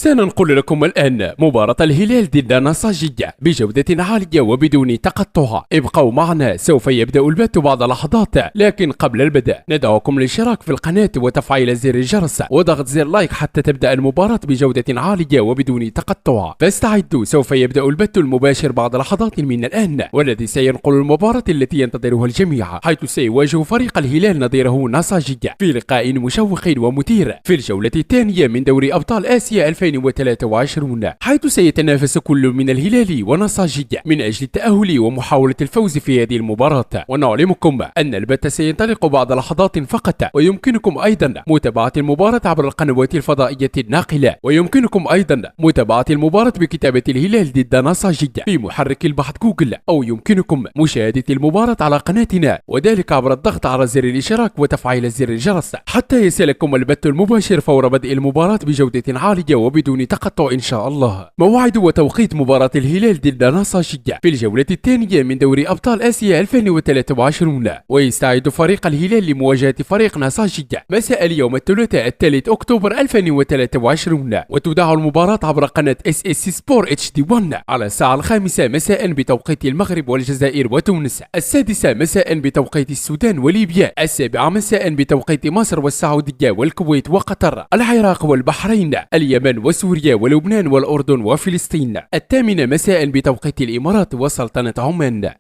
سننقل لكم الآن مباراة الهلال ضد نساجية بجودة عالية وبدون تقطع. ابقوا معنا، سوف يبدأ البث بعد لحظات، لكن قبل البدء ندعوكم للاشتراك في القناة وتفعيل زر الجرس وضغط زر لايك حتى تبدأ المباراة بجودة عالية وبدون تقطع. فاستعدوا، سوف يبدأ البث المباشر بعد لحظات من الآن، والذي سينقل المباراة التي ينتظرها الجميع، حيث سيواجه فريق الهلال نظيره نساجية في لقاء مشوق ومثير في الجولة الثانية من دوري أبطال آسيا 2023، حيث سيتنافس كل من الهلال ونساجية من أجل التأهل ومحاولة الفوز في هذه المباراة. ونعلمكم أن البث سينطلق بعد لحظات فقط، ويمكنكم أيضا متابعة المباراة عبر القنوات الفضائية الناقلة، ويمكنكم أيضا متابعة المباراة بكتابة الهلال ضد نساجية في محرك البحث جوجل، أو يمكنكم مشاهدة المباراة على قناتنا، وذلك عبر الضغط على زر الاشتراك وتفعيل زر الجرس حتى يصلكم البث المباشر فور بدء المباراة بجودة عالية وبدون تقطع إن شاء الله. موعد وتوقيت مباراة الهلال ضد نساجية في الجولة الثانية من دوري أبطال آسيا 2023، ويستعد فريق الهلال لمواجهة فريق نساجية مساء اليوم الثلاثاء 3 أكتوبر 2023، وتذاع المباراة عبر قناة SS Sport HD1 على الساعة 5 مساء بتوقيت المغرب والجزائر وتونس، 6 مساء بتوقيت السودان وليبيا، 7 مساء بتوقيت مصر والسعودية والكويت وقطر، العراق والبحرين، اليمن وسوريا ولبنان والأردن وفلسطين، 8 مساء بتوقيت الإمارات وسلطنة عمان.